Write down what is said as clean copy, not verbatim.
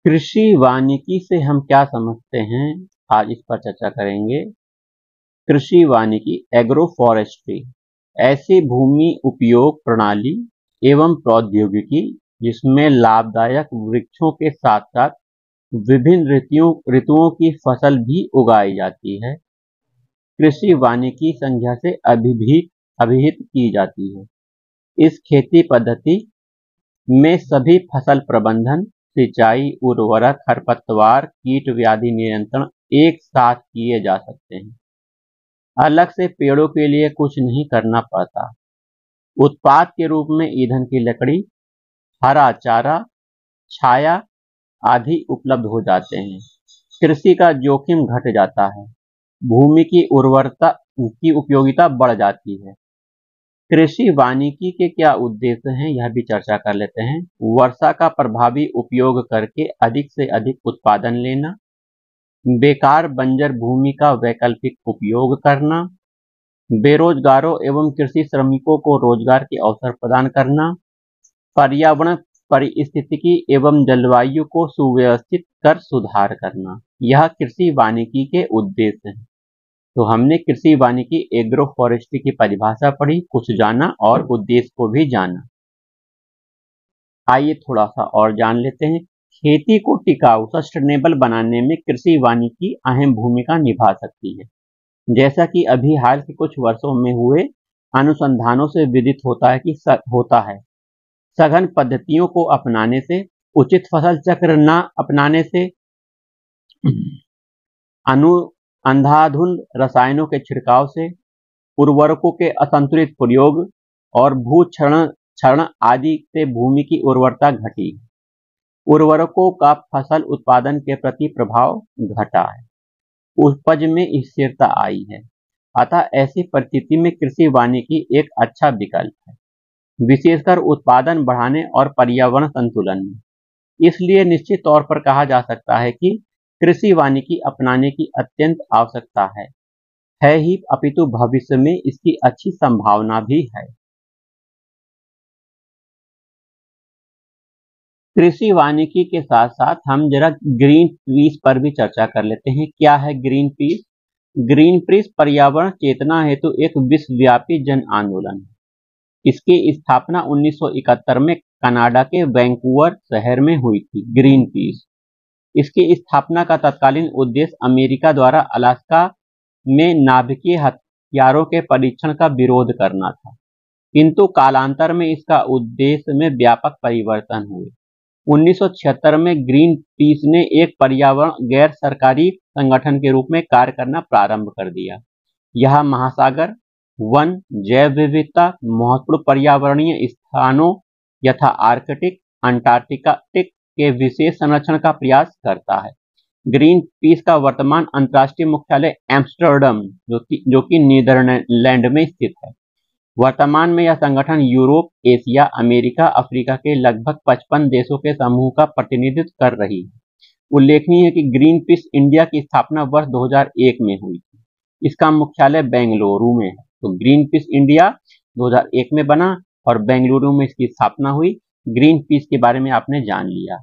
कृषि वानिकी से हम क्या समझते हैं, आज इस पर चर्चा करेंगे। कृषि वानिकी एग्रो फॉरेस्ट्री ऐसी भूमि उपयोग प्रणाली एवं प्रौद्योगिकी जिसमें लाभदायक वृक्षों के साथ साथ विभिन्न ऋतुओं की फसल भी उगाई जाती है। कृषि वानिकी संज्ञा से अभिहित की जाती है। इस खेती पद्धति में सभी फसल प्रबंधन, सिंचाई, उर्वरक, खरपतवार, कीट व्याधि नियंत्रण एक साथ किए जा सकते हैं। अलग से पेड़ों के लिए कुछ नहीं करना पड़ता। उत्पाद के रूप में ईंधन की लकड़ी, हरा चारा, छाया आदि उपलब्ध हो जाते हैं। कृषि का जोखिम घट जाता है। भूमि की उर्वरता की उपयोगिता बढ़ जाती है। कृषि वानिकी के क्या उद्देश्य हैं, यह भी चर्चा कर लेते हैं। वर्षा का प्रभावी उपयोग करके अधिक से अधिक उत्पादन लेना, बेकार बंजर भूमि का वैकल्पिक उपयोग करना, बेरोजगारों एवं कृषि श्रमिकों को रोजगार के अवसर प्रदान करना, पर्यावरण पारिस्थितिकी एवं जलवायु को सुव्यवस्थित कर सुधार करना, यह कृषि वानिकी के उद्देश्य हैं। तो हमने कृषि वानिकी एग्रो फॉरेस्ट्री की परिभाषा पढ़ी, कुछ जाना और उद्देश्य को भी जाना। आइए थोड़ा सा और जान लेते हैं। खेती को टिकाऊ सस्टेनेबल बनाने में कृषि वानिकी अहम भूमिका निभा सकती है। जैसा कि अभी हाल के कुछ वर्षों में हुए अनुसंधानों से विदित होता है सघन पद्धतियों को अपनाने से, उचित फसल चक्र न अपनाने से, अंधाधुंध रसायनों के छिड़काव से, उर्वरकों के असंतुलित प्रयोग और भू क्षरण आदि से भूमि की उर्वरता घटी। उर्वरकों का फसल उत्पादन के प्रति प्रभाव घटा है। उपज में स्थिरता आई है। अतः ऐसी परिस्थिति में कृषि वानिकी एक अच्छा विकल्प है, विशेषकर उत्पादन बढ़ाने और पर्यावरण संतुलन में। इसलिए निश्चित तौर पर कहा जा सकता है कि कृषि वानिकी अपनाने की अत्यंत आवश्यकता है ही, अपितु भविष्य में इसकी अच्छी संभावना भी है। कृषि वानिकी के साथ साथ हम जरा ग्रीन पीस पर भी चर्चा कर लेते हैं। क्या है ग्रीन पीस? ग्रीन पीस पर्यावरण चेतना हेतु एक विश्वव्यापी जन आंदोलन है। इसकी स्थापना 1971 में कनाडा के वैंकूवर शहर में हुई थी। ग्रीन पीस, इसकी स्थापना का तत्कालीन उद्देश्य अमेरिका द्वारा अलास्का में नाभिकीय हथियारों के परीक्षण का विरोध करना था, किंतु कालांतर में इसका उद्देश्य में व्यापक परिवर्तन हुए। 1976 में ग्रीन पीस ने एक पर्यावरण गैर सरकारी संगठन के रूप में कार्य करना प्रारंभ कर दिया। यह महासागर, वन, जैव विविधता, महत्वपूर्ण पर्यावरणीय स्थानों यथा आर्कटिक, अंटार्कटिक के विशेष संरक्षण का प्रयास करता है। ग्रीन पीस का वर्तमान अंतर्राष्ट्रीय मुख्यालय एम्स्टर्डम जो कि नीदरलैंड में स्थित है। वर्तमान में यह संगठन यूरोप, एशिया, अमेरिका, अफ्रीका के लगभग 55 देशों के समूह का प्रतिनिधित्व कर रही है। उल्लेखनीय है कि ग्रीन पीस इंडिया की स्थापना वर्ष 2001 में हुई थी। इसका मुख्यालय बेंगलुरु में है। तो ग्रीन पीस इंडिया 2001 में बना और बेंगलुरु में इसकी स्थापना हुई। ग्रीन पीस के बारे में आपने जान लिया।